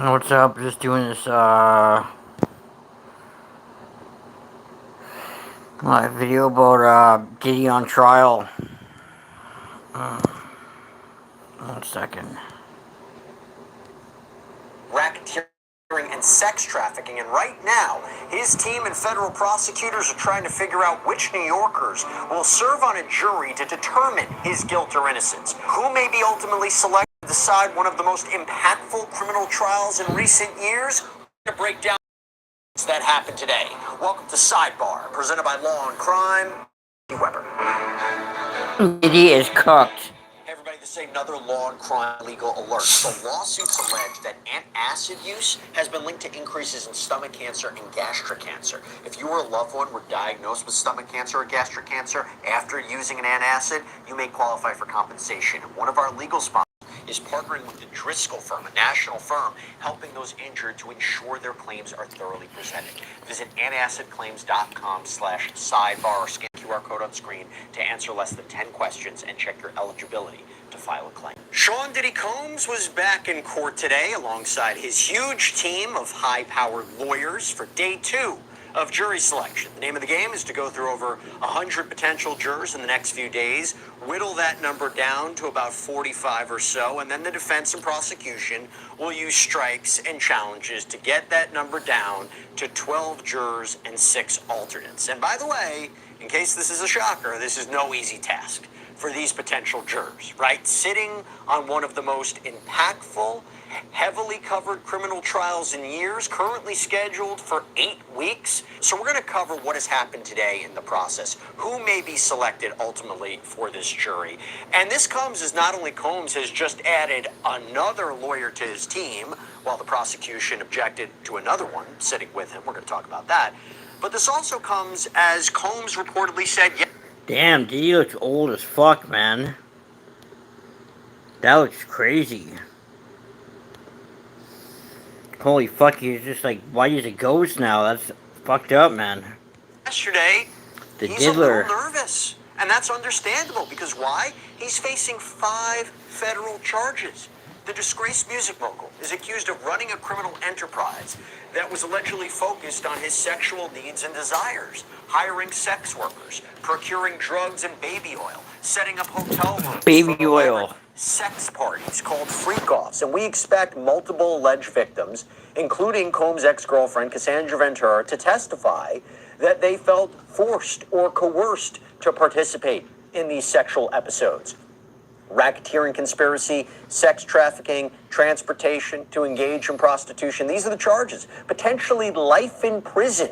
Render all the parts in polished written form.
What's up? Just doing this video about Diddy on trial. One second. Racketeering and sex trafficking, and right now, his team and federal prosecutors are trying to figure out which New Yorkers will serve on a jury to determine his guilt or innocence. Who may be ultimately selected to decide one of the most impactful criminal trials in recent years? To break down that happened today. Welcome to Sidebar, presented by Law and Crime. Weber. Diddy is cooked. Hey everybody, this is another Law and Crime legal alert. The lawsuits allege that antacid use has been linked to increases in stomach cancer and gastric cancer. If you or a loved one were diagnosed with stomach cancer or gastric cancer after using an antacid, you may qualify for compensation. One of our legal sponsors is partnering with the Driscoll firm, a national firm, helping those injured to ensure their claims are thoroughly presented. Visit antacidclaims.com/sidebar or scan QR code on screen to answer less than 10 questions and check your eligibility to file a claim. Sean Diddy Combs was back in court today alongside his huge team of high-powered lawyers for day 2 of jury selection. The name of the game is to go through over 100 potential jurors in the next few days, whittle that number down to about 45 or so, and then the defense and prosecution will use strikes and challenges to get that number down to 12 jurors and 6 alternates. And by the way, in case this is a shocker, this is no easy task for these potential jurors, right? Sitting on one of the most impactful, heavily covered criminal trials in years, currently scheduled for 8 weeks. So we're going to cover what has happened today in the process, who may be selected ultimately for this jury. And this comes as not only Combs has just added another lawyer to his team, while the prosecution objected to another one sitting with him. We're going to talk about that. But this also comes as Combs reportedly said, Damn, Diddy looks old as fuck, man. That looks crazy. Holy fuck, he's just like, why is a ghost now? That's fucked up, man. Yesterday, he's a little nervous. And that's understandable, because why? He's facing 5 federal charges. The disgraced music mogul is accused of running a criminal enterprise that was allegedly focused on his sexual needs and desires, hiring sex workers, procuring drugs and baby oil, setting up hotel rooms, baby oil, sex parties called freak-offs. And we expect multiple alleged victims, including Combs' ex-girlfriend, Cassandra Ventura, to testify that they felt forced or coerced to participate in these sexual episodes. Racketeering conspiracy, sex trafficking, transportation to engage in prostitution. These are the charges. Potentially life in prison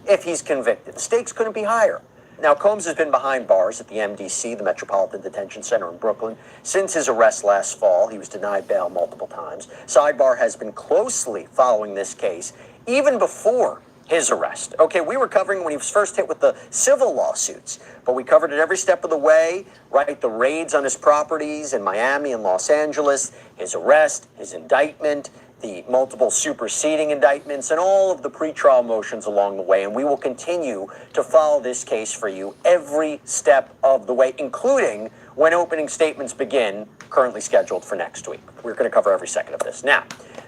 if he's convicted. The stakes couldn't be higher. Now, Combs has been behind bars at the MDC, the Metropolitan Detention Center in Brooklyn, since his arrest last fall. He was denied bail multiple times. Sidebar has been closely following this case, even before his arrest. Okay, we were covering when he was first hit with the civil lawsuits, but we covered it every step of the way, right? The raids on his properties in Miami and Los Angeles, his arrest, his indictment, the multiple superseding indictments, and all of the pretrial motions along the way. And we will continue to follow this case for you every step of the way, including when opening statements begin, currently scheduled for next week. We're going to cover every second of this. Now,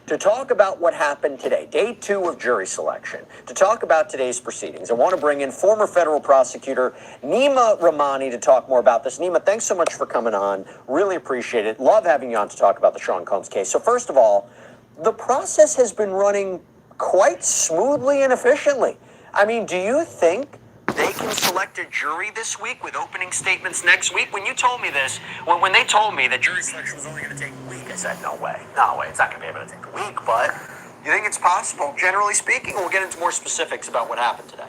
to talk about what happened today, day 2 of jury selection, to talk about today's proceedings, I want to bring in former federal prosecutor Nima Rahmani to talk more about this. Nima, thanks so much for coming on. Really appreciate it. Love having you on to talk about the Sean Combs case. So first of all, the process has been running quite smoothly and efficiently. I mean, do you think they can select a jury this week with opening statements next week? When you told me this, when they told me that jury selection was only going to take a week, I said, no way, it's not going to be able to take a week, but you think it's possible, generally speaking? We'll get into more specifics about what happened today.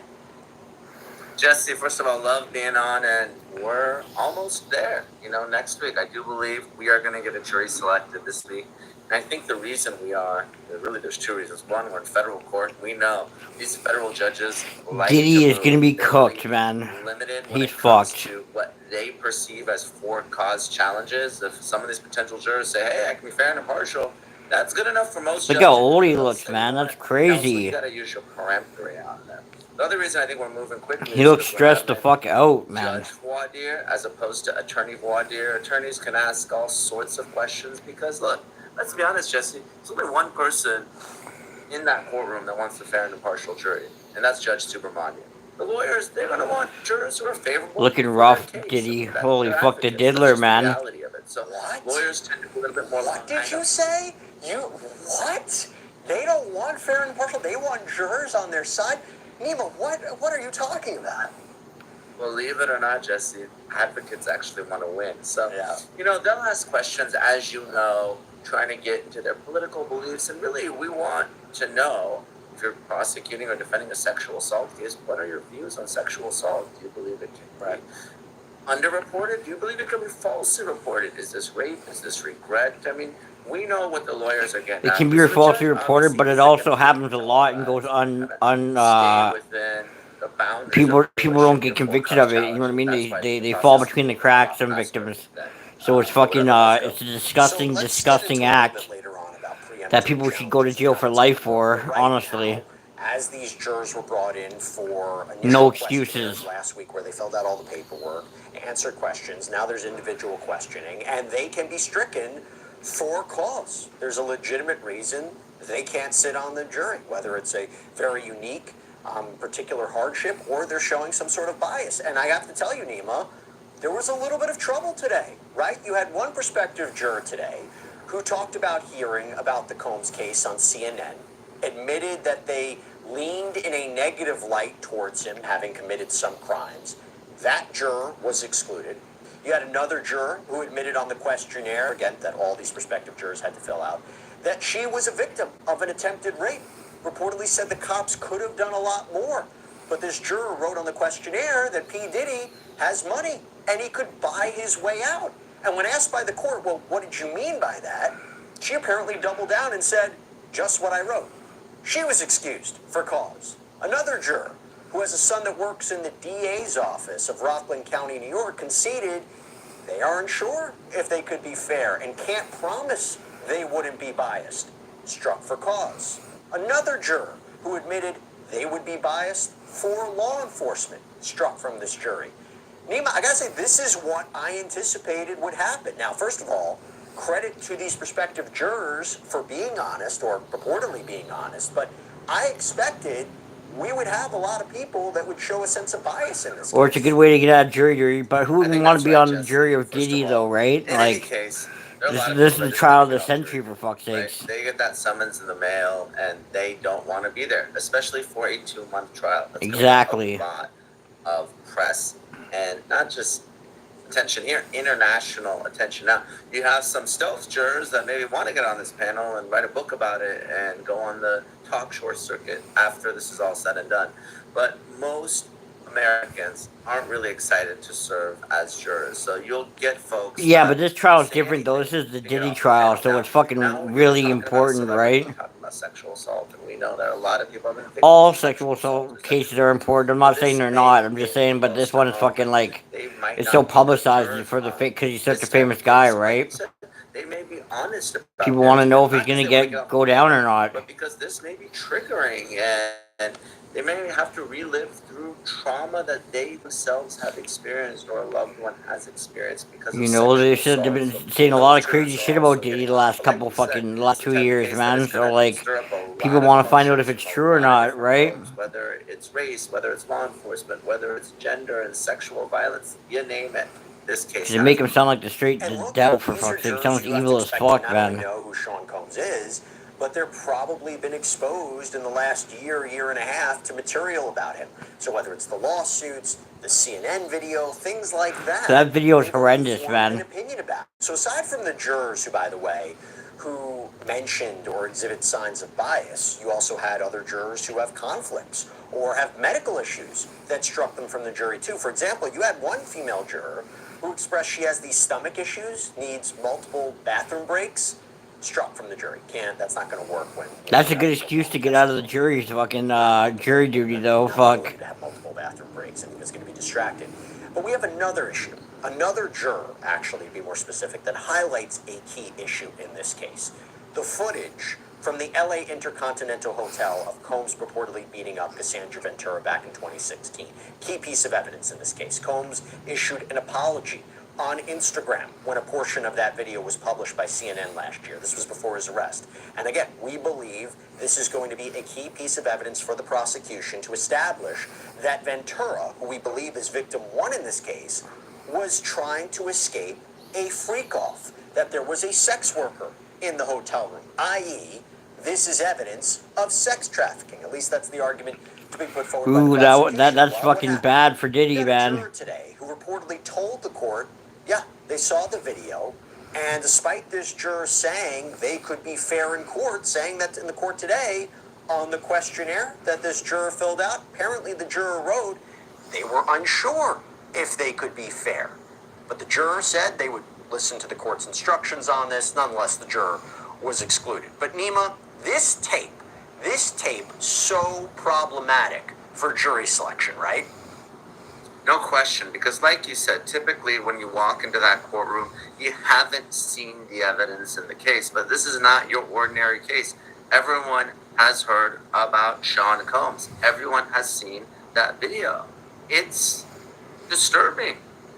Jesse, first of all, love being on, and we're almost there. Next week, I do believe we are going to get a jury selected this week. And I think the reason we are, really there's 2 reasons. One, we're in federal court. We know these federal judges like Diddy is going to be cooked, man. Limited when He's it comes fucked. to what they perceive as for-cause challenges. If some of these potential jurors say, hey, I can be fair and impartial, that's good enough for most judges. Look how old he looks, man. That's crazy. So you got to use your peremptory on them. The other reason I think we're moving quickly he looks stressed the fuck out, man. Judge voir dire as opposed to attorney voir dire. Attorneys can ask all sorts of questions because, look, let's be honest, Jesse. There's only one person in that courtroom that wants a fair and impartial jury, and that's Judge Subramanian. The lawyers, they're going to want jurors who are favorable Looking for rough, their case. Diddy. That Holy they're fuck, the advocates. That's diddler, just the man. reality of it. So What? lawyers tend to be a little bit more. What did you say? What? They don't want fair and impartial. They want jurors on their side. Nima, what are you talking about? Believe it or not, Jesse, advocates actually want to win. So, Yeah. they'll ask questions, as you know, trying to get into their political beliefs. And really, we want to know, if you're prosecuting or defending a sexual assault case, what are your views on sexual assault? Do you believe it can be underreported? Do you believe it can be falsely reported? Is this rape? Is this regret? I mean, we know what the lawyers are getting It at. can be So the falsely judge reported, but obviously it isn't also gonna happens a know lot and that. goes Stay within the boundaries people of people what don't should be get a full convicted cause of it. You know what I challenge. mean? That's why They the fall process between the will cracks. go Some faster victims. than, So it's for fucking. whatever let's It's a go. disgusting, So let's disgusting get into a act little bit later on about preemptory that people should go to challenges jail now for to life the for. court. But right Honestly, now, as these jurors were brought in for no initial excuses. questionnaires last week where they filled out all the paperwork, answered questions, now there's individual questioning, and they can be stricken for cause. There's a legitimate reason they can't sit on the jury, whether it's a very unique particular hardship or they're showing some sort of bias. And I have to tell you, Nima, there was a little bit of trouble today, right? You had one prospective juror today who talked about hearing about the Combs case on CNN, admitted that they leaned in a negative light towards him having committed some crimes. That juror was excluded. You had another juror who admitted on the questionnaire, again, that all these prospective jurors had to fill out, that she was a victim of an attempted rape. Reportedly said the cops could have done a lot more. But this juror wrote on the questionnaire that P. Diddy has money and he could buy his way out. And when asked by the court, well, what did you mean by that? She apparently doubled down and said, just what I wrote. She was excused for cause. Another juror, who has a son that works in the DA's office of Rockland County, New York, conceded they aren't sure if they could be fair and can't promise they wouldn't be biased. Struck for cause. Another juror who admitted they would be biased for law enforcement, struck from this jury. Nima, I gotta say, this is what I anticipated would happen. Now, first of all, credit to these prospective jurors for being honest, or purportedly being honest, but I expected we would have a lot of people that would show a sense of bias in this Or case. it's a good way to get out of jury. But who I wouldn't think want that's to be right, on the Jesse. jury of First Diddy, of though, all, right? in any case, there are a lot of This people is that the just trial want of to the get off century, jury, for fuck's right? sakes. They get that summons in the mail, and they don't want to be there, especially for a 2-month trial. That's going to Exactly. get a lot of press, and not just attention here, international attention. Now, you have some stealth jurors that maybe want to get on this panel and write a book about it and go on the talk show circuit after this is all said and done. But most Americans aren't really excited to serve as jurors. So you'll get folks. Yeah, that but this trial is say different, though. This anything is the to get Diddy off the trial, panel. so Now, it's fucking we're really talking about important, celebrities, right? we're talking about sexual assault, and we know that a lot of people have been victims All of sexual assault. assault cases are important. I'm But not saying this they're may not. I'm just saying, but go this one is strong, fucking and like, they might it's so not be publicized deterred for the on fake because he's such a this type famous of guy, case. Like you right? said, they may be honest about People their want to know intent, if he's not because gonna they want to get off go the down or panel, not. but because this may be triggering, and they may have to relive through trauma that they themselves have experienced or a loved one has experienced because of You know, they sexual should have assault. been So saying a lot those of crazy jurors shit are also about Diddy getting the off. last But like couple you said, fucking it's last the two type of years, case that man. is So going to like, stir up a people lot of want to find out if emotions it's from a true or lot of not, different right? folks, whether it's race, whether it's law enforcement, whether it's gender and sexual violence, you name it. This case Because they make has him one. sound like the And look, devil, for these are fuck's sake. He jurors sounds you have to evil as expect to fuck, not only man. know who Sean Combs is, but they're probably been exposed in the last year and a half to material about him. So whether it's the lawsuits, the CNN video, things like that. That video is they've already horrendous, formed an man. opinion about. So aside from the jurors who, by the way, who mentioned or exhibit signs of bias, you also had other jurors who have conflicts or have medical issues that struck them from the jury too. For example, you had one female juror who expressed she has these stomach issues, needs multiple bathroom breaks, struck from the jury. That's not going to work when. That's a good excuse to get out of the jury's fucking jury duty, though. Not Fuck. ability to have multiple bathroom breaks and he was going to be distracted. But we have another issue. Another juror, actually, to be more specific, that highlights a key issue in this case. The footage from the LA Intercontinental Hotel of Combs purportedly beating up Cassandra Ventura back in 2016. Key piece of evidence in this case. Combs issued an apology, on Instagram when a portion of that video was published by CNN last year. This was before his arrest. And again, we believe this is going to be a key piece of evidence for the prosecution to establish that Ventura, who we believe is victim one in this case, was trying to escape a freak-off, that there was a sex worker in the hotel room, i.e., this is evidence of sex trafficking. At least that's the argument to be put forward by the prosecution. That's fucking bad for Diddy, man. A juror today who reportedly told the court, yeah, they saw the video, and despite this juror saying they could be fair in court, saying that in the court today, on the questionnaire that this juror filled out, apparently the juror wrote they were unsure if they could be fair. But the juror said they would listen to the court's instructions on this. Nonetheless, the juror was excluded. But Nima, this tape, so problematic for jury selection, right? No question, because like you said, typically when you walk into that courtroom, you haven't seen the evidence in the case, but this is not your ordinary case. Everyone has heard about Sean Combs. Everyone has seen that video. It's disturbing.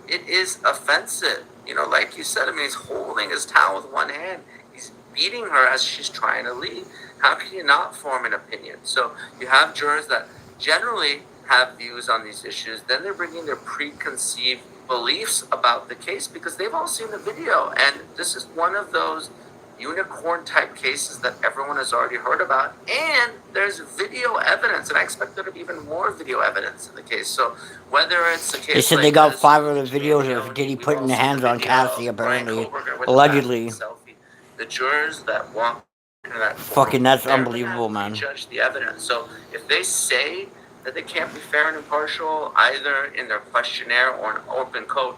It is offensive. You know, like you said, I mean, he's holding his towel with one hand. He's beating her as she's trying to leave. How can you not form an opinion? So you have jurors that generally have views on these issues. Then they're bringing their preconceived beliefs about the case because they've all seen the video. And this is one of those unicorn type cases that everyone has already heard about. And there's video evidence. And I expect there to be even more video evidence in the case. So whether it's a case, they said like they got this, 5 other videos of Diddy putting the hands on Cassie, apparently. Allegedly. The jurors that walk into that fucking, that's unbelievable, man. Judge the evidence. So if they say that they can't be fair and impartial either in their questionnaire or in open court,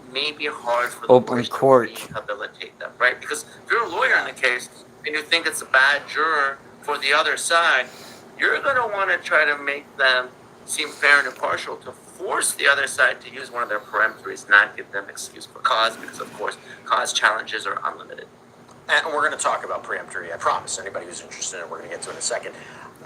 it may be hard for the open court to rehabilitate them, right? Because if you're a lawyer in the case and you think it's a bad juror for the other side, you're going to want to try to make them seem fair and impartial to force the other side to use one of their peremptories, not give them excuse for cause, because of course cause challenges are unlimited. And we're going to talk about preemptory, I promise. Anybody who's interested in it, we're going to get to it in a second.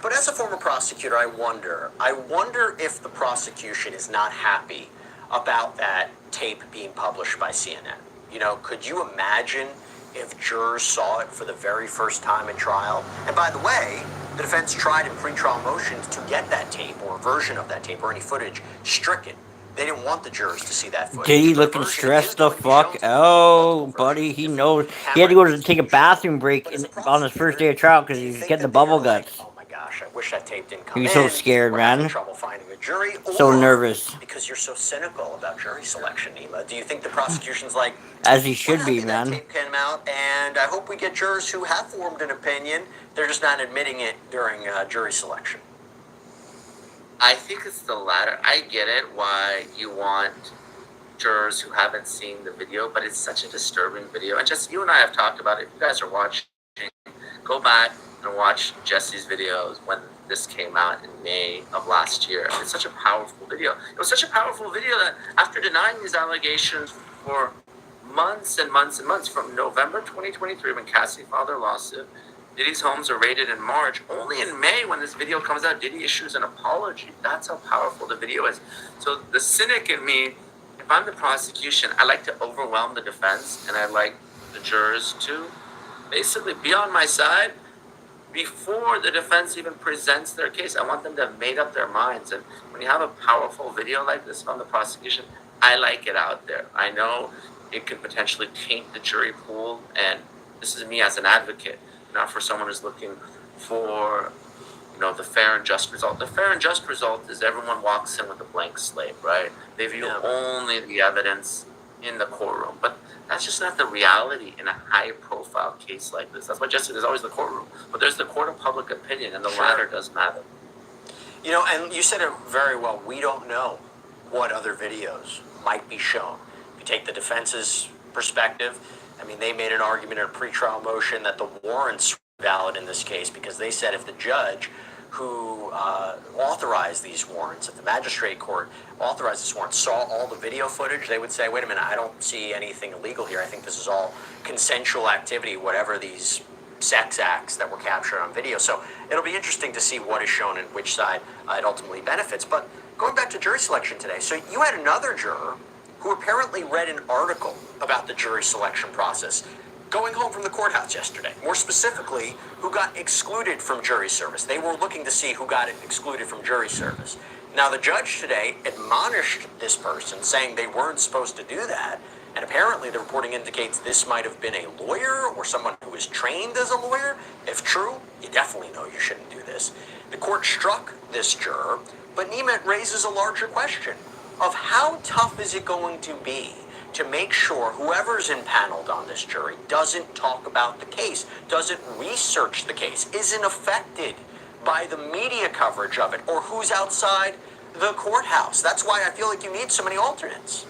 But as a former prosecutor, I wonder if the prosecution is not happy about that tape being published by CNN. You know, could you imagine if jurors saw it for the very first time at trial? And by the way, the defense tried in pretrial motions to get that tape or a version of that tape or any footage stricken. They didn't want the jurors to see that footage. Diddy looking stressed the fuck out, buddy. He knows. He had to go to take a bathroom break on his first day of trial because he's getting the bubble guts. Oh my gosh, I wish that tape didn't come in. He's so scared, man. Trouble finding a jury. So nervous. Because you're so cynical about jury selection, Nima. Do you think the prosecution's like, as he should be, man? That tape came out, and I hope we get jurors who have formed an opinion. They're just not admitting it during jury selection. I think it's the latter. I get it why you want jurors who haven't seen the video, but it's such a disturbing video. And just you and I have talked about it. If you guys are watching, go back and watch Jesse's videos when this came out in May of last year. It's such a powerful video. It was such a powerful video that after denying these allegations for months and months and months, from November 2023 when Cassie filed her lawsuit, Diddy's homes are raided in March. Only in May, when this video comes out, Diddy issues an apology. That's how powerful the video is. So the cynic in me, if I'm the prosecution, I like to overwhelm the defense, and I like the jurors to basically be on my side before the defense even presents their case. I want them to have made up their minds. And when you have a powerful video like this from the prosecution, I like it out there. I know it could potentially taint the jury pool, and this is me as an advocate. Not for someone who's looking for, the fair and just result. The fair and just result is everyone walks in with a blank slate, right? They view only the evidence in the courtroom. But that's just not the reality in a high-profile case like this. That's why there's always the courtroom. But there's the court of public opinion, and the latter does matter. And you said it very well. We don't know what other videos might be shown. If you take the defense's perspective, I mean, they made an argument in a pretrial motion that the warrants were valid in this case because they said if the judge who authorized these warrants, if the magistrate court authorized this warrant, saw all the video footage, they would say, wait a minute, I don't see anything illegal here. I think this is all consensual activity, whatever these sex acts that were captured on video. So it'll be interesting to see what is shown and which side it ultimately benefits. But going back to jury selection today, so you had another juror who apparently read an article about the jury selection process going home from the courthouse yesterday. More specifically, who got excluded from jury service. They were looking to see who got excluded from jury service. Now, the judge today admonished this person, saying they weren't supposed to do that. And apparently, the reporting indicates this might have been a lawyer or someone who is trained as a lawyer. If true, you definitely know you shouldn't do this. The court struck this juror, but Nima raises a larger question of how tough is it going to be to make sure whoever's impaneled on this jury doesn't talk about the case, doesn't research the case, isn't affected by the media coverage of it, or who's outside the courthouse. That's why I feel like you need so many alternates.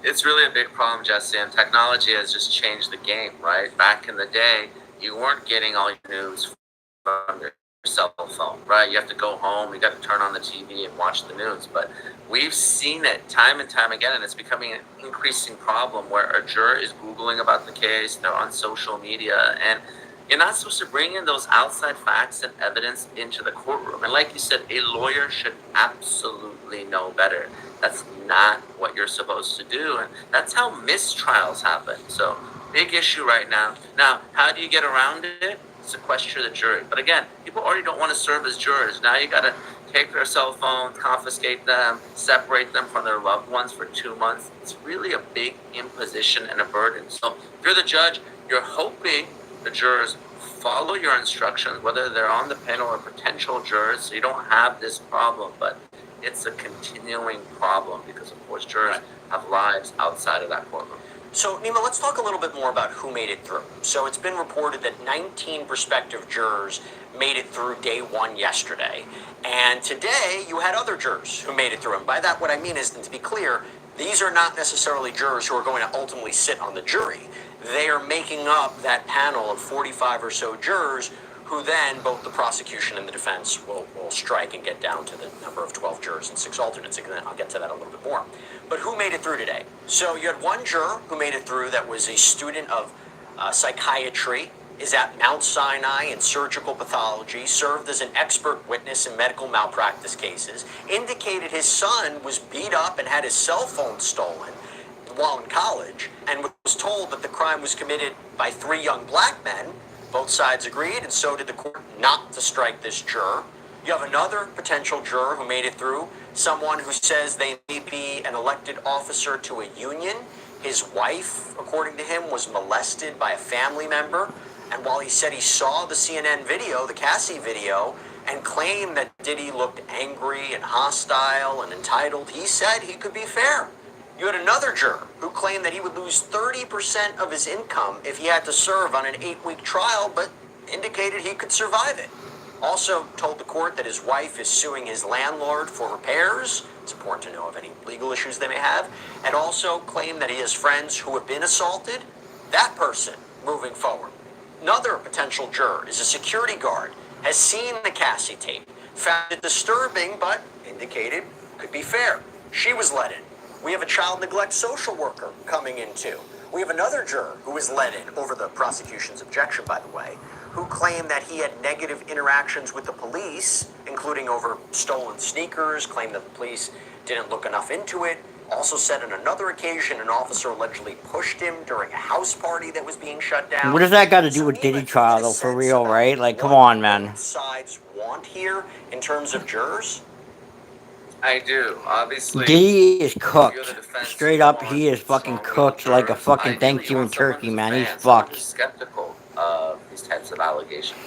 It's really a big problem, Jesse, and technology has just changed the game, right? Back in the day, you weren't getting all your news from your cell phone, right? You have to go home, you got to turn on the TV and watch the news. But we've seen it time and time again, and it's becoming an increasing problem where a juror is Googling about the case, they're on social media, and you're not supposed to bring in those outside facts and evidence into the courtroom. And like you said, a lawyer should absolutely know better. That's not what you're supposed to do. And that's how mistrials happen. So, big issue right now. Now, how do you get around it? Sequester the jury. But again, people already don't want to serve as jurors. Now you got to take their cell phones, confiscate them, separate them from their loved ones for 2 months. It's really a big imposition and a burden. So, if you're the judge, you're hoping the jurors follow your instructions, whether they're on the panel or potential jurors, so you don't have this problem. But it's a continuing problem because, of course, jurors have lives outside of that courtroom. So, Nima, let's talk a little bit more about who made it through. So it's been reported that 19 prospective jurors made it through day one yesterday. And today, you had other jurors who made it through. And by that, what I mean is, and to be clear, these are not necessarily jurors who are going to ultimately sit on the jury. They are making up that panel of 45 or so jurors who then both the prosecution and the defense will strike and get down to the number of 12 jurors and 6 alternates. Again, I'll get to that a little bit more. But who made it through today? So you had one juror who made it through that was a student of psychiatry, is at Mount Sinai in surgical pathology, served as an expert witness in medical malpractice cases, indicated his son was beat up and had his cell phone stolen while in college, and was told that the crime was committed by 3 young black men. Both sides agreed, and so did the court, not to strike this juror. You have another potential juror who made it through, someone who says they may be an elected officer to a union. His wife, according to him, was molested by a family member, and while he said he saw the CNN video, the Cassie video, and claimed that Diddy looked angry and hostile and entitled, he said he could be fair. You had another juror who claimed that he would lose 30% of his income if he had to serve on an 8-week trial, but indicated he could survive it. Also told the court that his wife is suing his landlord for repairs. It's important to know of any legal issues they may have. And also claimed that he has friends who have been assaulted. That person moving forward. Another potential juror is a security guard, has seen the Cassie tape, found it disturbing, but indicated could be fair. She was let in. We have a child neglect social worker coming in too. We have another juror who was let in over the prosecution's objection, by the way, who claimed that he had negative interactions with the police, including over stolen sneakers, claimed that the police didn't look enough into it. Also said on another occasion an officer allegedly pushed him during a house party that was being shut down. What does that got to do with Diddy trial, though, for real, right? Like, come on, man. Both sides want here in terms of jurors? I do, obviously. Diddy is If cooked. you're the defense, Straight you up, want he is fucking strong cooked like a jurors. fucking Ideally, you Thanksgiving want someone turkey, who's man. He's advanced, someone who's fucked. skeptical of these types of allegations.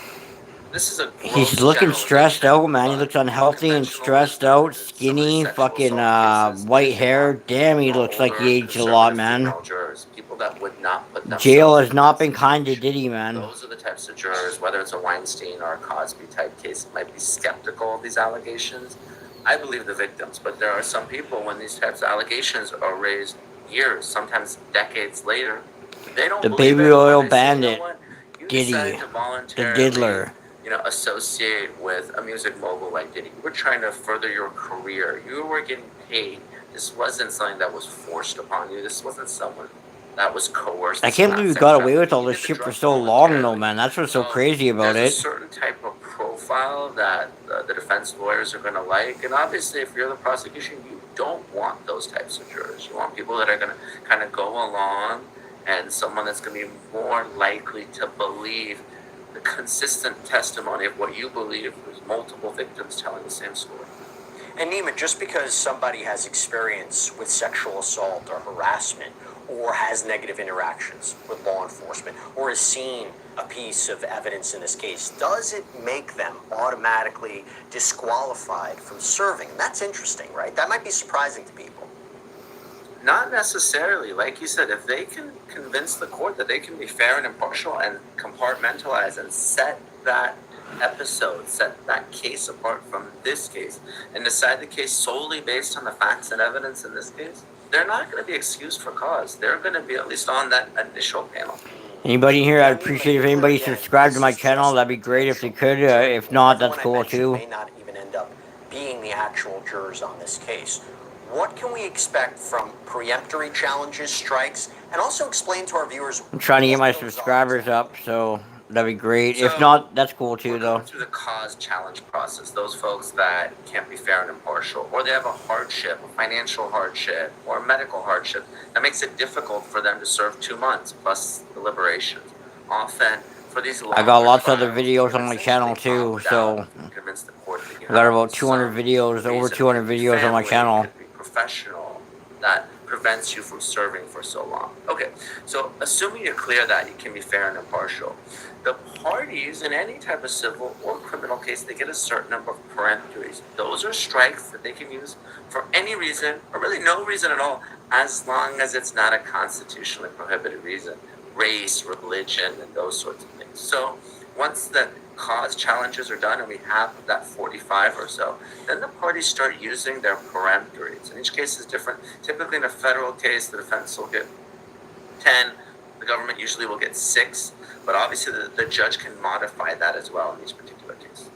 This is a He's gross looking stressed generalization, out, man. He but looks unhealthy and conventional stressed wisdom out, is some of these skinny, sexual fucking assault cases white usually hair. want Damn, he more looks like he older, aged a lot, conservative man. female jurors, people that would not put Jail themselves has in not that been kind to situation. Diddy, man. Those are the types of jurors, whether it's a Weinstein or a Cosby type case, might be skeptical of these allegations. I believe the victims, but there are some people when these types of allegations are raised years, sometimes decades later, they don't The believe baby it. oil When they say, you know bandit, what, you Diddy, decided to the voluntarily, diddler. associate with a music mogul like Diddy. You were trying to further your career. You were getting paid. This wasn't something that was forced upon you. This wasn't someone that was coerced. I This can't was believe not you sex got away trafficking. with all You this did the shit for drugs so long, though, voluntarily. man. That's what's so So crazy about there's a it. certain type of profile that the defense lawyers are going to like. And obviously, if you're the prosecution, you don't want those types of jurors. You want people that are going to kind of go along, and someone that's going to be more likely to believe the consistent testimony of what you believe with multiple victims telling the same story. And Nima, just because somebody has experience with sexual assault or harassment, or has negative interactions with law enforcement, or has seen a piece of evidence in this case, does it make them automatically disqualified from serving? And that's interesting, right? That might be surprising to people. Not necessarily. Like you said, if they can convince the court that they can be fair and impartial and compartmentalize and set that episode, set that case apart from this case, and decide the case solely based on the facts and evidence in this case, they're not going to be excused for cause. They're going to be at least on that initial panel. Anybody here? I'd appreciate if anybody subscribed to my channel. That'd be great if they could. If not, that's cool too. May not even end up being the actual jurors on this case. What can we expect from preemptory challenges, strikes, and also explain to our viewers? I'm trying to get my subscribers up, so that'd be great. If not, that's cool too, though. Through the cause challenge process, those folks that can't be fair and impartial, or they have a hardship, a financial hardship, or a medical hardship, that makes it difficult for them to serve 2 months plus deliberations. Often, for these I got lots of other videos on my channel too, so I got about 200 videos, over 200 videos on my channel. Could be professional that prevents you from serving for so long. Okay, so assuming you're clear that you can be fair and impartial, the parties in any type of civil or criminal case, they get a certain number of peremptories. Those are strikes that they can use for any reason, or really no reason at all, as long as it's not a constitutionally prohibited reason, race, religion, and those sorts of things. So once the cause challenges are done and we have that 45 or so, then the parties start using their peremptories. And each case is different. Typically in a federal case, the defense will get 10, the government usually will get 6, but obviously the judge can modify that as well in each particular case.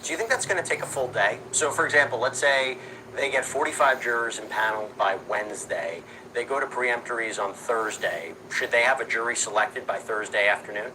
Do you think that's going to take a full day? So for example, let's say they get 45 jurors impaneled by Wednesday. They go to preemptories on Thursday. Should they have a jury selected by Thursday afternoon?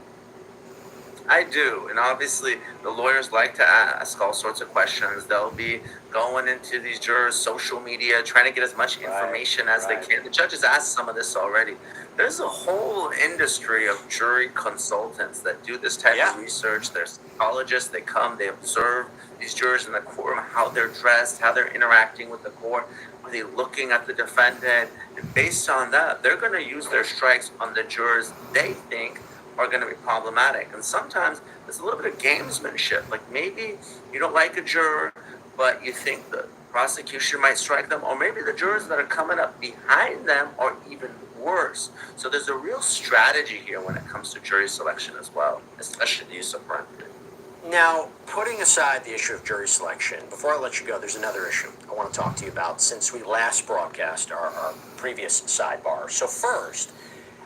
I do, and obviously the lawyers like to ask all sorts of questions. They'll be going into these jurors' social media, trying to get as much information as they can. The judges asked some of this already. There's a whole industry of jury consultants that do this type of research. They're psychologists. They come, they observe these jurors in the courtroom, how they're dressed, how they're interacting with the court. Are they looking at the defendant? And based on that, they're going to use their strikes on the jurors they think are going to be problematic. And sometimes there's a little bit of gamesmanship. Like maybe you don't like a juror, but you think the prosecution might strike them, or maybe the jurors that are coming up behind them are even worse. So there's a real strategy here when it comes to jury selection as well, especially the use of peremptory. Now, putting aside the issue of jury selection, before I let you go, there's another issue I want to talk to you about since we last broadcast our previous sidebar. So first,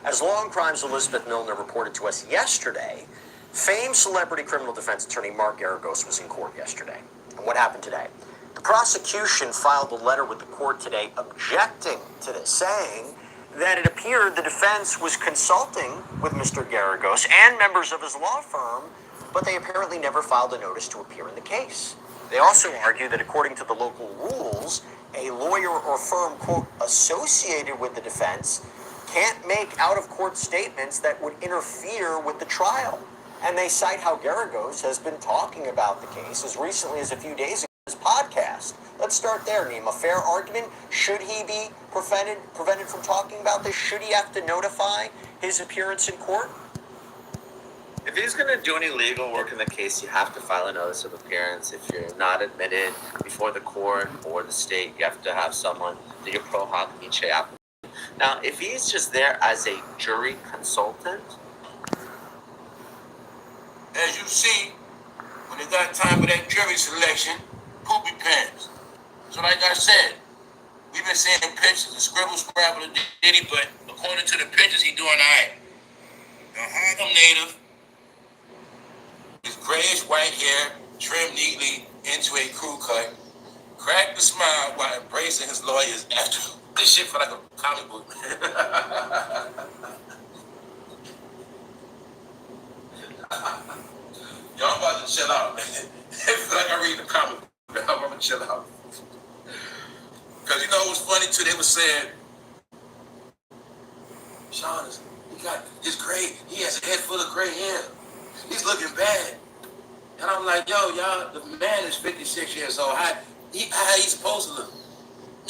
as Law and Crime's Elizabeth Milner reported to us yesterday, famed celebrity criminal defense attorney Mark Garagos was in court yesterday. And what happened today? The prosecution filed a letter with the court today objecting to this, saying that it appeared the defense was consulting with Mr. Garagos and members of his law firm, but they apparently never filed a notice to appear in the case. They also argue that according to the local rules, a lawyer or firm, quote, associated with the defense can't make out-of-court statements that would interfere with the trial. And they cite how Garagos has been talking about the case as recently as a few days ago in his podcast. Let's start there, Neem. A fair argument? Should he be prevented from talking about this? Should he have to notify his appearance in court? If he's going to do any legal work in the case, you have to file a notice of appearance. If you're not admitted before the court or the state, you have to have someone do your pro hoc niche application. Now, if he's just there as a jury consultant, as you see, when it got time for that jury selection, poopy pants. So like I said, we've been seeing pictures of scrabble of Diddy, but according to the pictures, he doing all right. The Harlem native, his grayish white hair trimmed neatly into a crew cut, cracked a smile while embracing his lawyers after this shit felt like a comic book. Yo, I'm about to chill out, man. It feel like I read the comic book. I'm gonna chill out. Because you know what's funny too? They were saying, Sean he's great. He has a head full of gray hair. He's looking bad. And I'm like, yo, y'all, the man is 56 years old. How he supposed to look?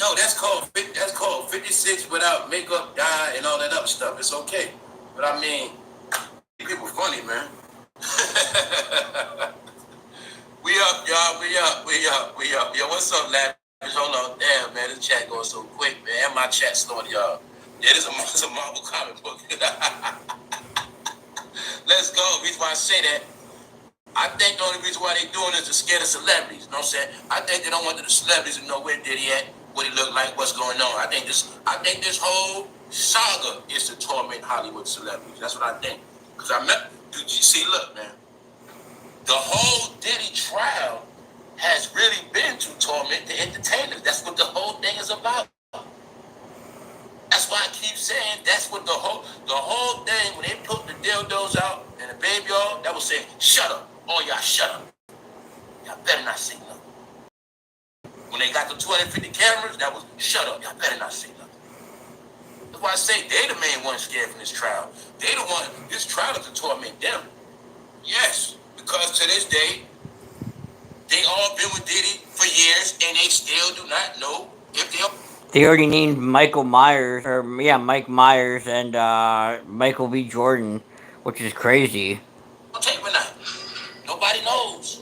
No, that's called 56 without makeup, dye, and all that other stuff. It's okay. But I mean, people funny, man. We up, y'all. We up. Yo, what's up, lad? Hold on. Damn, man, this chat going so quick, man. And my chat slowing, y'all. Yeah, it's a Marvel comic book. Let's go. The reason why I say that, I think the only reason why they doing this is to scare the celebrities. You know what I'm saying? I think they don't want the celebrities to know where Diddy at, what he look like, what's going on. I think this whole saga is to torment Hollywood celebrities. That's what I think. Because you see, look, man, the whole Diddy trial has really been to torment the entertainers. That's what the whole thing is about. That's why I keep saying that's what the whole thing, when they put the dildos out and the baby oil, that was saying, shut up. Oh, y'all shut up. Y'all better not say nothing. When they got the 250 cameras, that was, shut up. Y'all better not say nothing. That's why I say they the main ones scared from this trial. They the one, this trial is to torment them. Yes, because to this day, they all been with Diddy for years, and they still do not know if they'll... They already named Mike Myers and Michael B. Jordan, which is crazy. Tape or not. Nobody knows.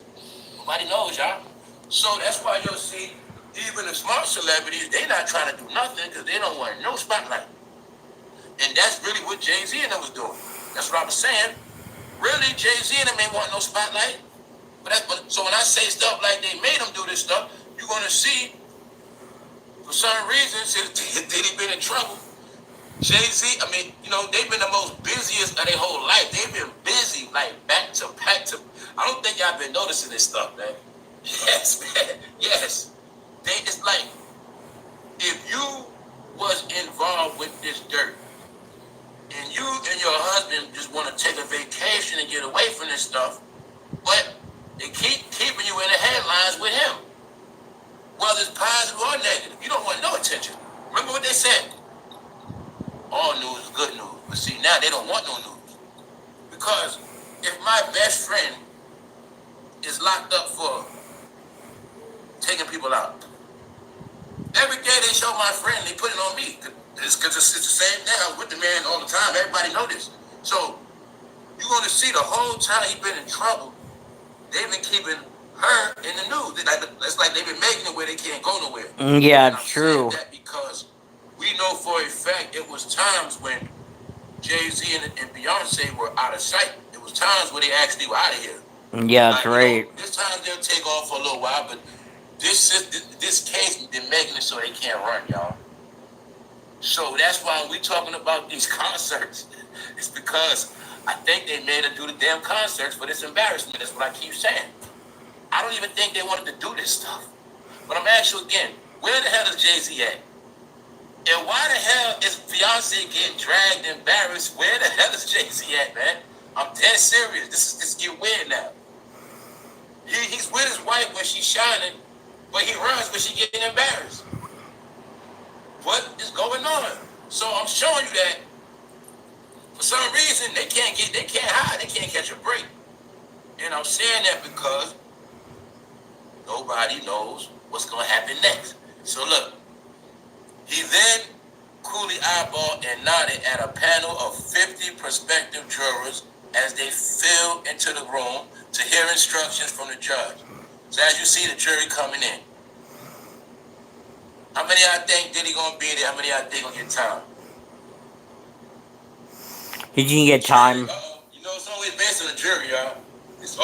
Nobody knows, y'all. So that's why you'll see even the smart celebrities, they not trying to do nothing because they don't want no spotlight. And that's really what Jay-Z and them was doing. That's what I was saying. Really, Jay-Z and them ain't want no spotlight. So when I say stuff like they made them do this stuff, you're going to see, for some reason, since Diddy been in trouble, Jay-Z, I mean, you know, they've been the most busiest of their whole life. They've been busy, like, back to back to... I don't think y'all been noticing this stuff, man. Yes, man. Yes. It's like, if you was involved with this dirt, and you and your husband just want to take a vacation and get away from this stuff, but they keep keeping you in the headlines with him, whether it's positive or negative. You don't want no attention. Remember what they said? All news is good news. But see, now they don't want no news. Because if my best friend is locked up for taking people out, every day they show my friend, they put it on me. It's because it's the same thing. I was with the man all the time. Everybody know this. So you're going to see the whole time he's been in trouble, they've been keeping her in the news. It's like they've been making it where they can't go nowhere. Yeah, it's true. That because we know for a fact it was times when Jay-Z and Beyonce were out of sight. It was times where they actually were out of here. Yeah, that's right. You know, this time they'll take off for a little while, but this case been making it so they can't run, y'all. So that's why we talking about these concerts. It's because I think they made her do the damn concerts for this embarrassment. That's what I keep saying. I don't even think they wanted to do this stuff. But I'm asking you again, where the hell is Jay-Z at? And why the hell is Beyonce getting dragged, embarrassed? Where the hell is Jay-Z at, man? I'm dead serious. This get weird now. He's with his wife when she's shining, but he runs when she getting embarrassed. What is going on? So I'm showing you that for some reason they can't hide, they can't catch a break. And I'm saying that because nobody knows what's gonna happen next. So look, he then coolly eyeballed and nodded at a panel of 50 prospective jurors as they filed into the room to hear instructions from the judge. So as you see the jury coming in, how many of y'all think Diddy gonna be there? How many of y'all think gonna get time? He can get time. You know, it's always based on the jury, y'all. It's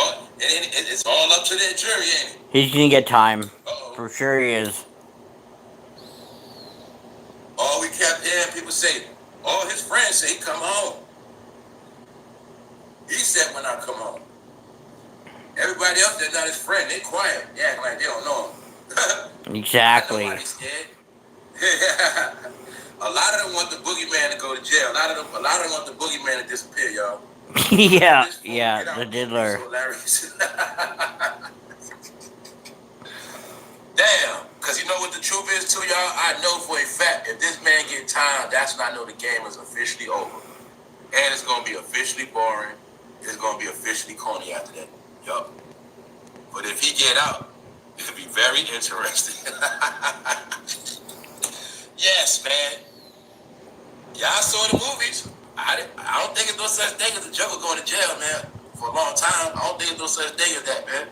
all up to that jury, ain't it? He's gonna get time. For sure he is. All we kept hearing people say, all his friends say he come home. He said when I come home. Everybody else that's not his friend, they quiet. They act like they don't know him. Exactly. Nobody's scared. A lot of them want the boogeyman to go to jail. A lot of them want the boogeyman to disappear, y'all. yeah, the diddler. So damn, because you know what the truth is, this to y'all. I know for a fact if this man get time, that's when I know the game is officially over. And it's gonna be officially boring. It's gonna be officially corny after that. Yup. But if he get out, it'll be very interesting. Yes, man. Yeah, I saw the movies. I don't think it's no such thing as the Joker going to jail, man, for a long time. I don't think it's no such thing as that, man.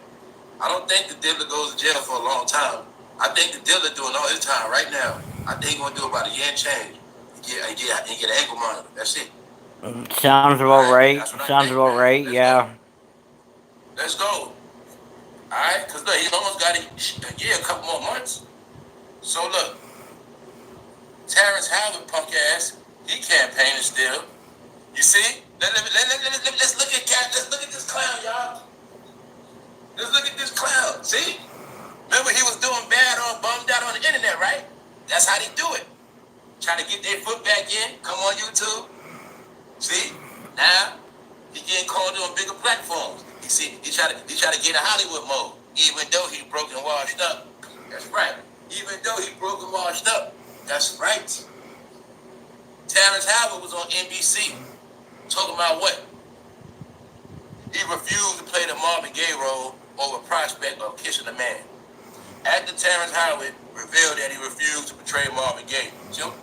I don't think the dealer goes to jail for a long time. I think the dealer doing all his time right now. I think he's gonna do about a year and change. And get an ankle monitor. That's it. Sounds about right. That's what I Sounds think, about man. right. Yeah. Let's go. Alright? Because look, he almost got a year, a couple more months. So look, Terrence Howard, punk ass, he campaigning still. You see? Let's look at this clown, y'all. Let's look at this clown. See? Remember he was doing bad on bummed out on the internet, right? That's how they do it. Trying to get their foot back in, come on YouTube. See? Now he getting called on bigger platforms. You see, he try to get a Hollywood mode, even though he broke and washed up. That's right. Even though he broke and washed up. That's right. Terrence Howard was on NBC talking about what? He refused to play the Marvin Gaye role over prospect of kissing a man. After Terrence Howard revealed that he refused to portray Marvin Gaye. So,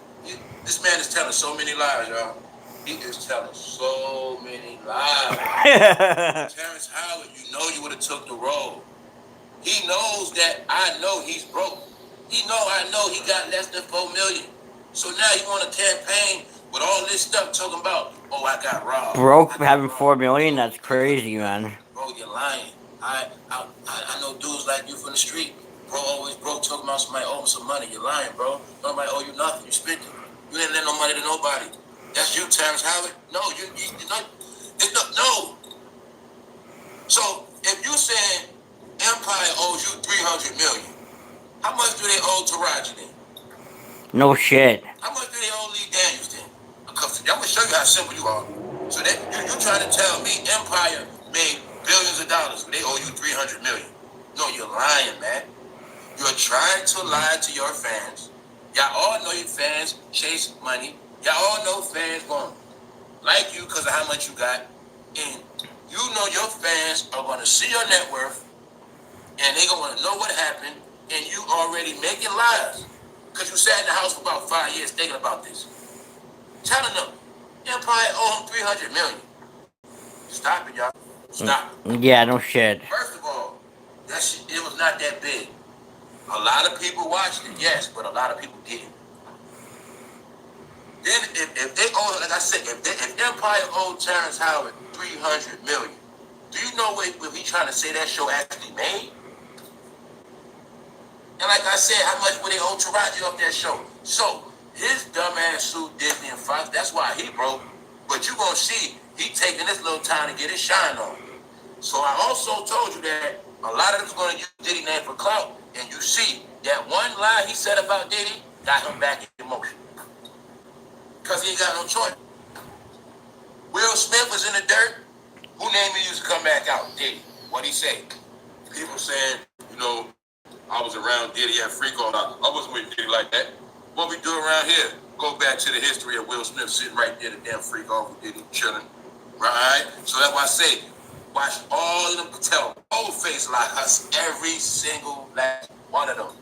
this man is telling so many lies, y'all. He is telling so many lies. Terrence Howard, you know you would have took the role. He knows that I know he's broke. I know he got less than $4 million. So now you want a campaign with all this stuff talking about, oh, I got robbed. Broke for having $4 million? That's crazy, man. Bro, you're lying. I know dudes like you from the street. Bro, always broke talking about somebody owing some money. You're lying, bro. Nobody owe you nothing. You spent it. You didn't lend no money to nobody. That's you, Terrence Howard. No, you're not. No. So if you saying Empire owes you $300 million, how much do they owe Taraji then? No shit. How much do they owe Lee Daniels then? I'm gonna show you how simple you are. So that you trying to tell me Empire made billions of dollars, but they owe you $300 million? No, you're lying, man. You're trying to lie to your fans. Y'all all know your fans chase money. Y'all all know fans won't like you because of how much you got. And you know your fans are going to see your net worth and they're going to know what happened, and you already making lies because you sat in the house for about 5 years thinking about this. Telling them, Empire owe him $300 million. Stop it, y'all. Stop it. Yeah, no shit. First of all, that shit, it was not that big. A lot of people watched it, yes, but a lot of people didn't. Then if they owe, like I said, if Empire owed Terrence Howard $300 million, do you know what he trying to say that show actually made? And like I said, how much would they owe Taraji off that show? So his dumbass sued Disney and Fox. That's why he broke. But you gonna see he taking this little time to get his shine on. So I also told you that a lot of them gonna use Diddy name for clout. And you see that one lie he said about Diddy got him back in motion. Because he ain't got no choice. Will Smith was in the dirt. Who name he used to come back out? Diddy. What'd he say? People saying, I was around Diddy at Freak all night. I wasn't with Diddy like that. What we do around here? Go back to the history of Will Smith sitting right there, the damn freak off with Diddy chilling. Right? So that's why I say, watch all of them tell old face lies, every single last one of them.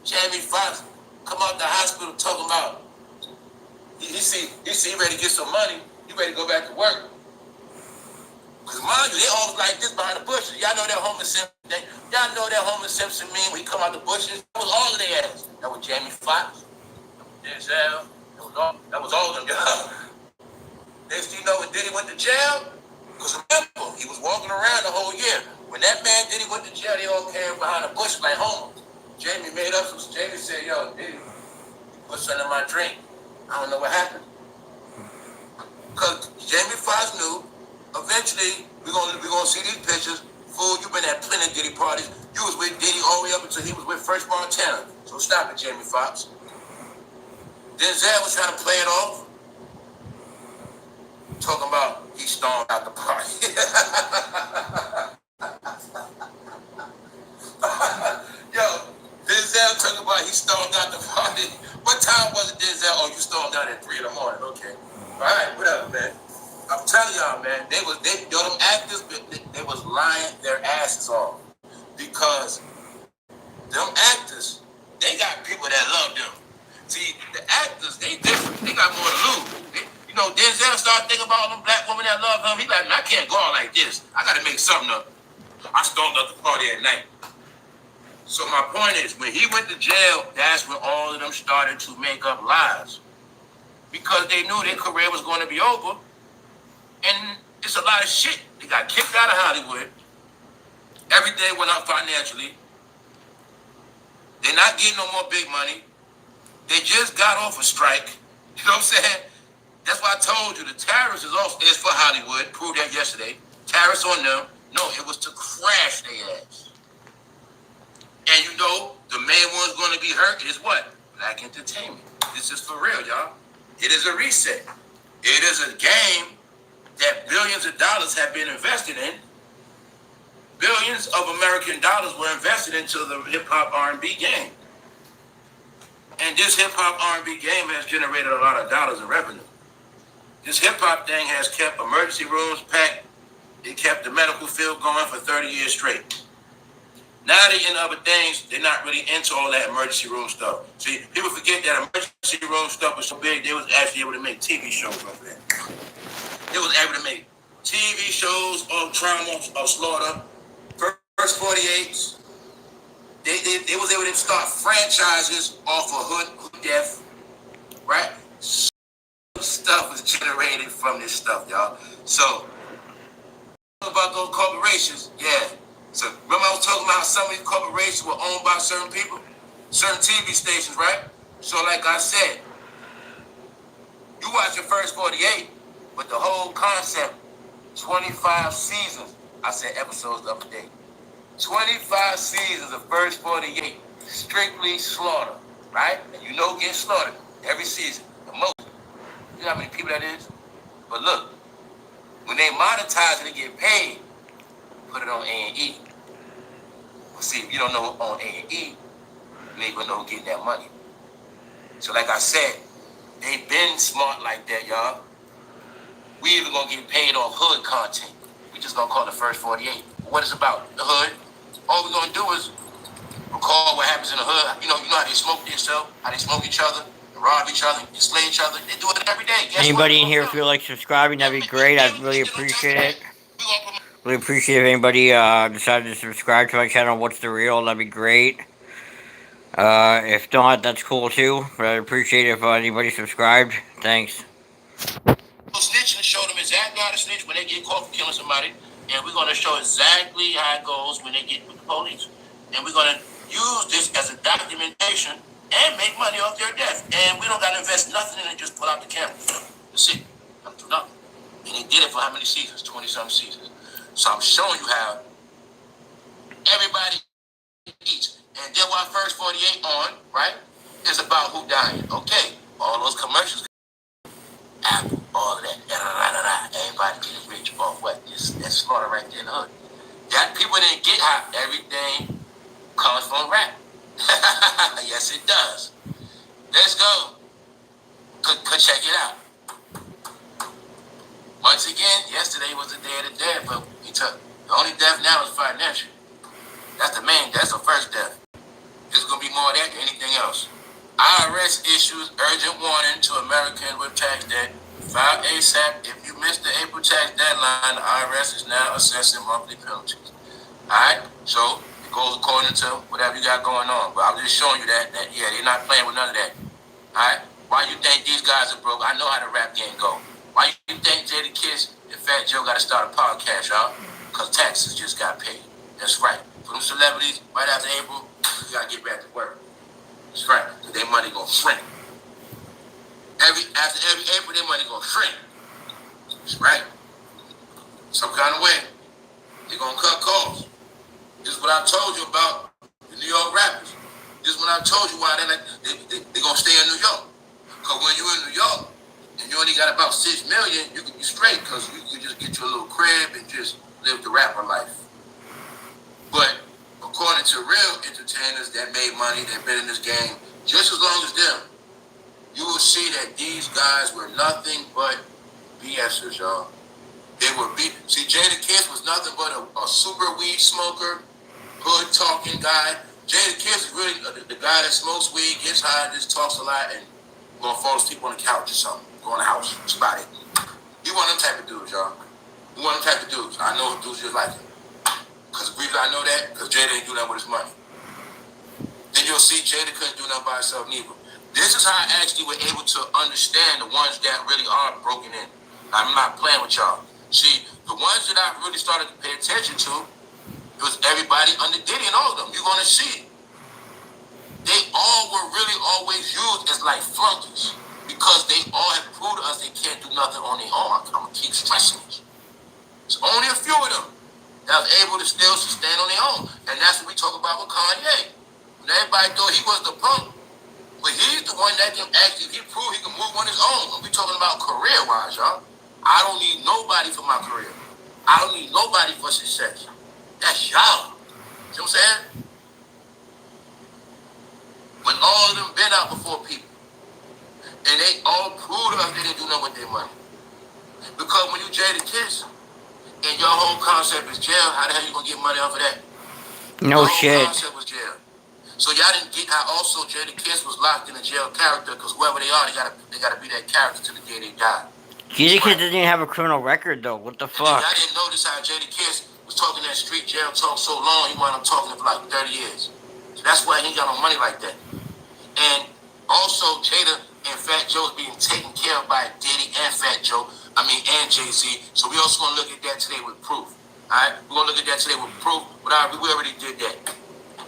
Jamie Foxx come out the hospital talking about he see he ready to get some money, he ready to go back to work. Cause mind you, they always like this behind the bushes. Y'all know that Homer Simpson thing. Y'all know that Homer Simpson meme when he come out the bushes. That was all of their ass. That was Jamie Foxx, Denzel. That was all of them. Next thing you know, when Diddy went to jail, because remember, he was walking around the whole year. When that man Diddy went to jail, they all came behind the bush like Homer. Jamie made up some. Jamie said, "Yo, Diddy, you put something in my drink. I don't know what happened." Because Jamie Foxx knew. Eventually, we're gonna see these pictures. Fool, you've been at plenty of Diddy parties. You was with Diddy all the way up until he was with First Montana. So stop it, Jamie Foxx. Denzel was trying to play it off. Talking about he stormed out the party. Yo, Denzel Denzel talking about he stormed out the party. What time was it, Denzel? Oh, you stormed out at 3 in the morning. Okay. All right, whatever, man. I'm telling y'all, man, them actors, they was lying their asses off because them actors, they got people that love them. See, the actors, they different. They got more to lose. Denzel started thinking about all them black women that love him. He like, I can't go out like this. I got to make something up. I stormed up the party at night. So my point is, when he went to jail, that's when all of them started to make up lies. Because they knew their career was going to be over. And it's a lot of shit. They got kicked out of Hollywood. Everything went up financially. They're not getting no more big money. They just got off a strike. You know what I'm saying? That's why I told you the tariffs is for Hollywood. Proved that yesterday. Tariffs on them. No, it was to crash their ass. And the main one's going to be hurt is what? Black entertainment. This is for real, y'all. It is a reset. It is a game that billions of dollars have been invested in. Billions of American dollars were invested into the hip-hop R&B game. And this hip-hop R&B game has generated a lot of dollars in revenue. This hip-hop thing has kept emergency rooms packed. It kept the medical field going for 30 years straight. Now they in other things, they're not really into all that emergency room stuff. See, people forget that emergency room stuff was so big, they was actually able to make TV shows of that. They was able to make TV shows of trauma, of slaughter, first 48s. They was able to start franchises off of hood death, right? Stuff was generated from this stuff, y'all. So, about those corporations, yeah. So, remember I was talking about how some of these corporations were owned by certain people? Certain TV stations, right? So, like I said, you watch your first 48, but the whole concept, 25 seasons, I said episodes the other day. 25 seasons of first 48, strictly slaughter, right? And get slaughtered every season, the most. You know how many people that is? But look, when they monetize it and get paid, put it on A&E. Well, see, if you don't know on A&E, you ain't gonna know who getting that money. So like I said, they been smart like that, y'all. We even gonna get paid off hood content. We just gonna call it the first 48. What it's about, the hood. All we're gonna do is record what happens in the hood. You know how they smoke themselves, how they smoke each other, rob each other, slay each other. They do it every day. Guess Anybody what? in here feel like subscribing? That'd be great. I'd really appreciate it. Really appreciate if anybody decided to subscribe to my channel. What's the Real? That'd be great. If not, that's cool too. But I'd appreciate it if anybody subscribed. Thanks. Snitch and show them exactly how to snitch when they get caught for killing somebody. And we're going to show exactly how it goes when they get with the police. And we're going to use this as a documentation and make money off their death. And we don't got to invest nothing in it, just pull out the camera. That's it. Don't do nothing. And they did it for how many seasons? 20-something seasons. So I'm showing you how everybody eats. And then what first 48 on, right, is about who dying. Okay, all those commercials, Apple, all of that, everybody getting rich off what? That slaughter right there in the hood. That people didn't get how everything comes from rap. Yes, it does. Let's go. Could check it out. Once again, yesterday was the day of the dead, but the only death now is financial. That's the first death. There's gonna be more of that than anything else. IRS issues urgent warning to Americans with tax debt. File ASAP. If you missed the April tax deadline, the IRS is now assessing monthly penalties. Alright? So it goes according to whatever you got going on. But I'm just showing you that yeah, they're not playing with none of that. Alright? Why you think these guys are broke? I know how the rap game go. Why you think Jada Kiss and Fat Joe gotta start a podcast, y'all? Because taxes just got paid. That's right. For them celebrities, right after April, you gotta get back to work. That's right. Because their money gonna shrink. After every April, their money gonna shrink. That's right. Some kind of way. They're gonna cut costs. This is what I told you about the New York rappers. This is what I told you why they gonna stay in New York. Because when you're in New York and you only got about 6 million, you can be straight because you can just get you a little crib and just live the rapper life. But according to real entertainers that made money, that been in this game just as long as them, you will see that these guys were nothing but BSers, y'all. They were See, Jada Kiss was nothing but a super weed smoker, hood talking guy. Jada Kiss is really the guy that smokes weed, gets high, just talks a lot, and gonna fall asleep on the couch or something. Go in the house. That's about it. He one of them type of dudes, y'all. He one of them type of dudes. I know dudes just like him. Because the reason I know that, because Jada ain't do nothing with his money. Then you'll see Jada couldn't do nothing by herself neither. This is how I actually were able to understand the ones that really are broken in. I'm not playing with y'all. See, the ones that I really started to pay attention to, it was everybody under Diddy and all of them. You're going to see it. They all were really always used as like flunkies because they all have proved to us they can't do nothing on their own. I'm going to keep stressing this. It's only a few of them that was able to still sustain on their own. And that's what we talk about with Kanye. When everybody thought he was the punk, but he's the one that can actually, he proved he can move on his own. And we talking about career-wise, y'all. I don't need nobody for my career. I don't need nobody for success. That's y'all. See what I'm saying? When all of them been out before people, and they all proved to us they didn't do nothing with their money. Because when you Jada Kiss, and your whole concept is jail, how the hell you gonna get money off of that? No the whole shit. concept was jail. So y'all didn't get how also Jada Kiss was locked in a jail character because whoever they are, they gotta be that character to the day they die. Jada Kiss doesn't even have a criminal record though. What the fuck? And I didn't notice how Jada Kiss was talking that street jail talk so long. He wound up talking for like 30 years. So that's why he ain't got no money like that. And also Jada and Fat Joe's being taken care of by Diddy and and Jay-Z. So we also gonna look at that today with proof. Alright? We're gonna look at that today with proof. But we already did that.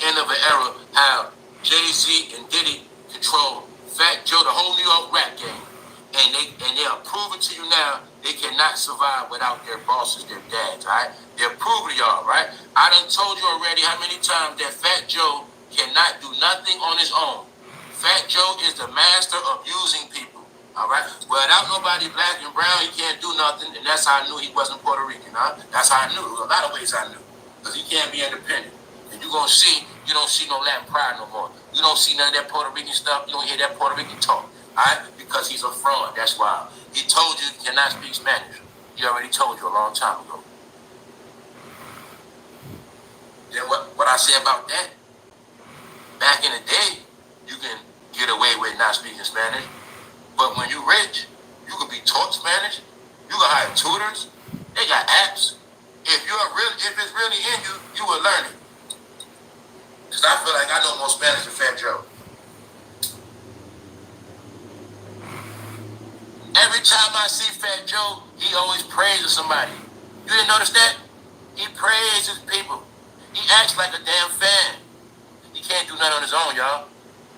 End of an era, how Jay-Z and Diddy control Fat Joe, the whole New York rap game. And they are proving to you now they cannot survive without their bosses, their dads, alright? They're proving to y'all, right? I done told you already how many times that Fat Joe cannot do nothing on his own. Fat Joe is the master of using people. All right. Without nobody black and brown, he can't do nothing, and that's how I knew he wasn't Puerto Rican. Huh? That's how I knew. There's a lot of ways I knew, because he can't be independent. And you don't see no Latin pride no more. You don't see none of that Puerto Rican stuff. You don't hear that Puerto Rican talk. All right, because he's a fraud. That's why he told you he cannot speak Spanish. He already told you a long time ago. Then what I say about that? Back in the day, you can get away with not speaking Spanish. But when you rich, you could be taught Spanish. You can hire tutors. They got apps. If it's really in you, you will learn it. Because I feel like I know more Spanish than Fat Joe. Every time I see Fat Joe, he always praises somebody. You didn't notice that? He praises people. He acts like a damn fan. He can't do nothing on his own, y'all.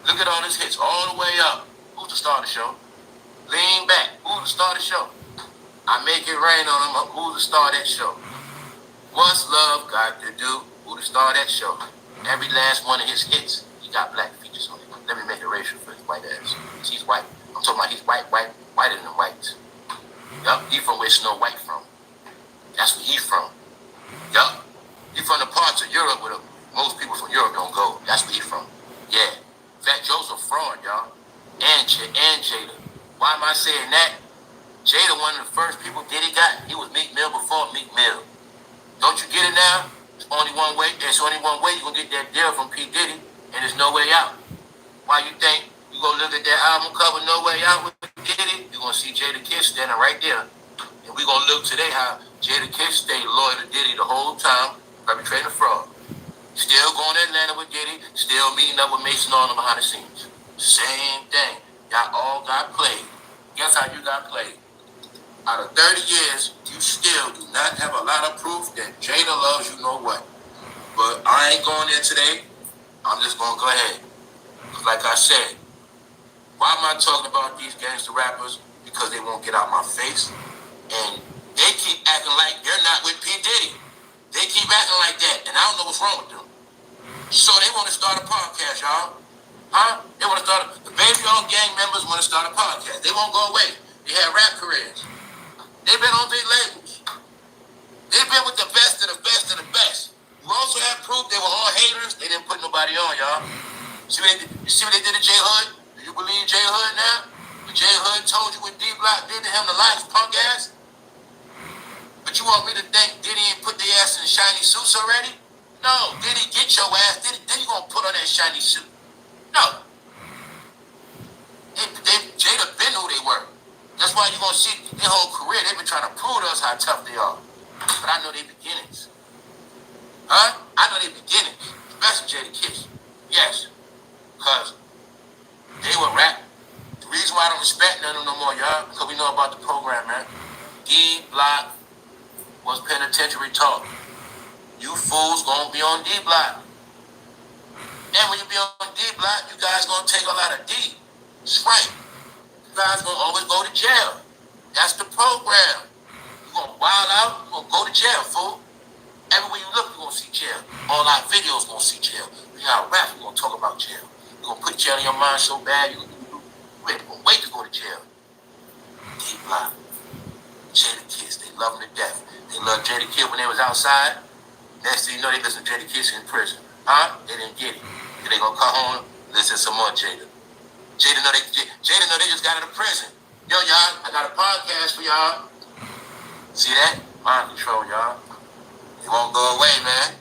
Look at all his hits all the way up. Who's the star of the show? Lean back. Who's the star of the show? I make it rain on him. Who's the star of that show? What's love got to do? Who's the star of that show? Every last one of his hits, he got black features on it. Let me make it racial for his white ass. He's white. I'm talking about he's whiter than white. Yup, he from where Snow White from. That's where he from. Yup, he from the parts of Europe where most people from Europe don't go. That's where he from. Yeah, Fat Joe's a fraud, y'all. And Jada. Why am I saying that? Jada, one of the first people Diddy got, he was Meek Mill before Meek Mill. Don't you get it now? It's only one way. There's only one way you're going to get that deal from P. Diddy, and there's no way out. Why you think you going to look at that album cover, No Way Out with Diddy? You're going to see Jada Kiss standing right there. And we're going to look today how Jada Kiss stayed loyal to Diddy the whole time, perpetrating a fraud. Still going to Atlanta with Diddy, still meeting up with Mason on them behind the scenes. Same thing. Y'all all got played. Guess how you got played? Out of 30 years, you still do not have a lot of proof that Jada loves you know what. But I ain't going there today. I'm just going to go ahead. Because like I said, why am I talking about these gangster rappers? Because they won't get out my face. And they keep acting like they're not with P. Diddy. They keep acting like that. And I don't know what's wrong with them. So they want to start a podcast, y'all. Huh? They want to start the Baby On Gang members want to start a podcast. They won't go away. They have rap careers. They've been on big labels. They've been with the best of the best of the best. You also have proof they were all haters. They didn't put nobody on, y'all. You see what they did to J Hood? Do you believe J Hood now? When J Hood told you what D Block did to him, the last punk ass? But you want me to think Diddy ain't put their ass in the shiny suits already? No, Diddy get your ass. Then you gonna put on that shiny suit. No. Jada been who they were. That's why you gonna see their whole career, they've been trying to prove to us how tough they are. But I know their beginnings. Huh? I know their beginnings. Especially Jada Kiss. Yes. Because they were rap. The reason why I don't respect none of them no more, y'all, because we know about the program, man. D Block was penitentiary talk. You fools gonna be on D Block. And when you be on D Block, you guys gonna take a lot of D. That's right. You guys gonna always go to jail. That's the program. You gonna wild out, you gonna go to jail, fool. Everywhere you look, you gonna see jail. All our videos gonna see jail. We got rap, we gonna talk about jail. You gonna put jail in your mind so bad, you gonna wait to go to jail. D Block. Jada Kiss, they love him to death. They loved Jada Kiss when they was outside. Next thing you know, they listen to Jada Kiss in prison. Huh? They didn't get it. Then they gonna come home, listen to some more Jada. Jada know they just got out of prison. Yo, y'all, I got a podcast for y'all. See that? Mind control, y'all. It won't go away, man.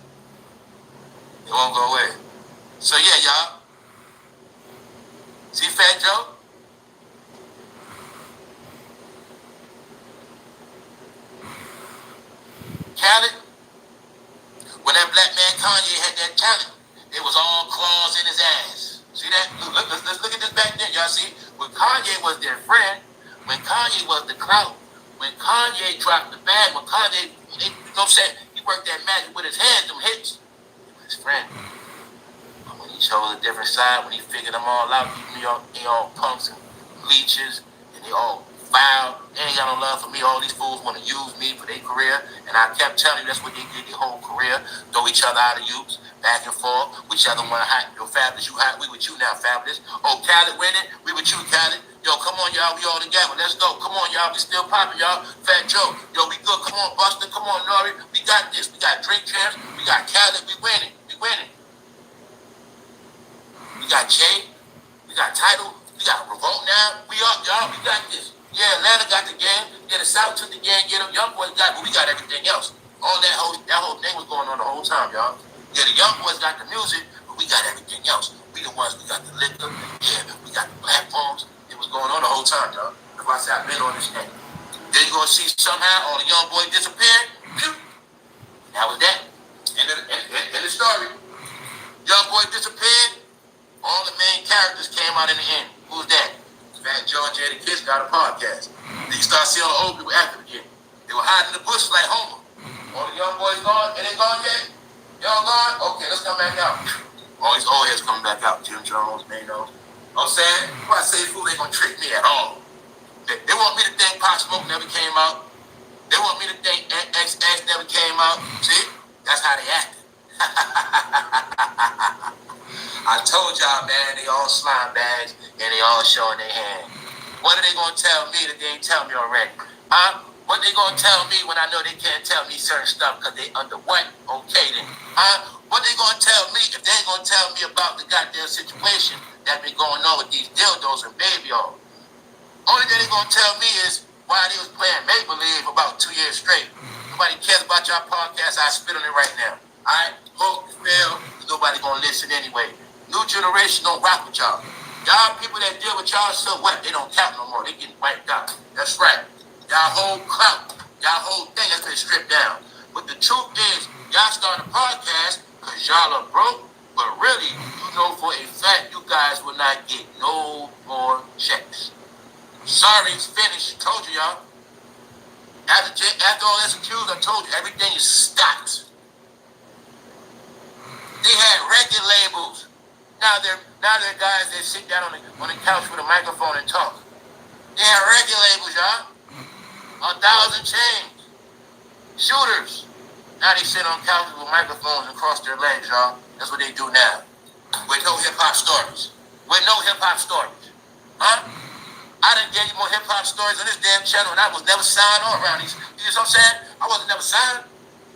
It won't go away. So yeah, y'all. See Fat Joe? Khaled? When that black man Kanye had that talent, it was all claws in his ass. See that? Let's look at this back then, y'all see? When Kanye was their friend, when Kanye was the clout, when Kanye dropped the bag, when Kanye, you know what I'm saying? He worked that magic with his hands, them hits. He was his friend. But when he chose a different side, when he figured them all out, they all punks and leeches, and they all foul. They ain't got no love for me. All these fools want to use me for their career. And I kept telling you that's what they did their whole career. Throw each other out of use, back and forth. Which other one hot? Yo, Fabulous, you hot. We with you now, Fabulous. Oh, Khaled winning. We with you, Khaled. Yo, come on, y'all. We all together. Let's go. Come on, y'all. We still popping, y'all. Fat Joe. Yo, we good. Come on, Buster. Come on, Nori. We got this. We got Drink Champs. We got Khaled. We winning. We winning. We got Jay. We got Title. We got Revolt now. We up, y'all. We got this. Yeah, Atlanta got the game. Yeah, the South took the game. Yeah, them young boys got it, but we got everything else. All that whole thing was going on the whole time, y'all. Yeah, the young boys got the music, but we got everything else. We the ones, we got the liquor. Yeah, we got the platforms. It was going on the whole time, y'all. That's why I said I've been on this thing. Then you're going to see somehow all the young boys disappeared. That was that. End the story. Young boy disappeared. All the main characters came out in the end. Who's that? Fat Joe and Jada Kiss got a podcast. Then you start seeing all the old people active again. They were hiding in the bushes like Homer. All the young boys gone. It ain't gone yet? Y'all gone? Okay, let's come back out. All these old heads coming back out. Jim Jones, Manos. I'm saying, why I say fool ain't gonna trick me at all. They want me to think Pop Smoke never came out. They want me to think XX never came out. See? That's how they acted. I told y'all, man, they all slime bags and they all showing their hand. What are they gonna tell me that they ain't tell me already? Huh? What they gonna tell me when I know they can't tell me certain stuff because they under what? Okay then. Huh? What they gonna tell me if they ain't gonna tell me about the goddamn situation that been going on with these dildos and baby oil? Only thing they gonna tell me is why they was playing make-believe about 2 years straight. Nobody cares about y'all podcast. I spit on it right now. Alright? Hope you fail. Nobody gonna listen anyway. New generation don't rock with y'all. Y'all people that deal with y'all so what? They don't count no more. They getting wiped out. That's right. Y'all whole clout, y'all whole thing has been stripped down. But the truth is, y'all started a podcast because y'all are broke. But really, you know for a fact you guys will not get no more checks. Sorry, it's finished. Told you, y'all. After all this accused, I told you everything is stopped. They had record labels. Now they're guys that sit down on the couch with a microphone and talk. They have record labels, y'all. 1,000 chains. Shooters. Now they sit on couches with microphones and cross their legs, y'all. That's what they do now. With no hip-hop stories. With no hip-hop stories. Huh? I done gave you more hip-hop stories on this damn channel and I was never signed on around these. You know what I'm saying? I wasn't never signed.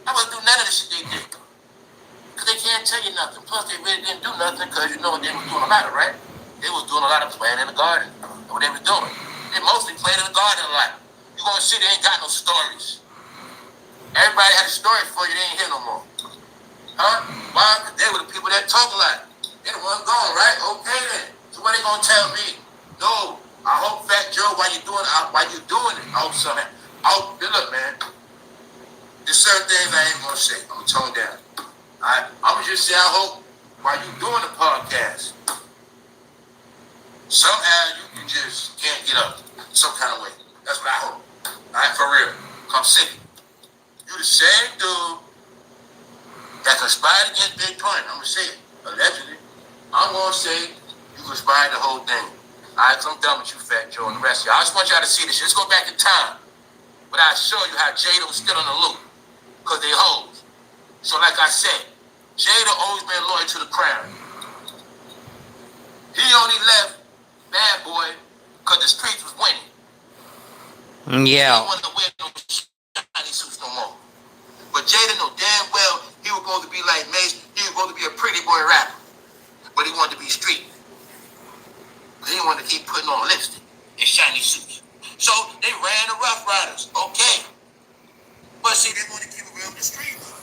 I wasn't doing none of the shit they did. Because they can't tell you nothing. Plus, they really didn't do nothing because you know what they was doing a lot of, right? They was doing a lot of playing in the garden. That's what they was doing. They mostly played in the garden a lot. You're going to see they ain't got no stories. Everybody had a story for you, they ain't here no more. Huh? Why? Because they were the people that talk a lot. They the one gone, right? Okay then. So what they going to tell me? No. I hope Fat Joe, while you doing it, I hope something. Look, man. There's certain things I ain't going to say. I'm going to tone down. Alright? I'm going to just say I hope while you doing the podcast, somehow you can just can't get up some kind of way. That's what I hope. Alright? For real. Come sick. You the same dude that conspired against Big Pun. I'm going to say it. Allegedly. I'm going to say you conspired the whole thing. Alright, I'm done with you, Fat Joe, and the rest of y'all. I just want y'all to see this. Let's go back in time. But I'll show you how Jada was still on the loop. Because they hoes. So like I said, Jada always been loyal to the crown. He only left Bad Boy because the streets was winning. He Yeah. didn't want to wear no shiny suits no more. But Jada knew damn well he was supposed to be like Mace. He was supposed to be a pretty boy rapper. But he wanted to be street. He didn't want to keep putting on lipstick and shiny suits. So they ran the Rough Riders. Okay. But see, they want to keep it real with the streets.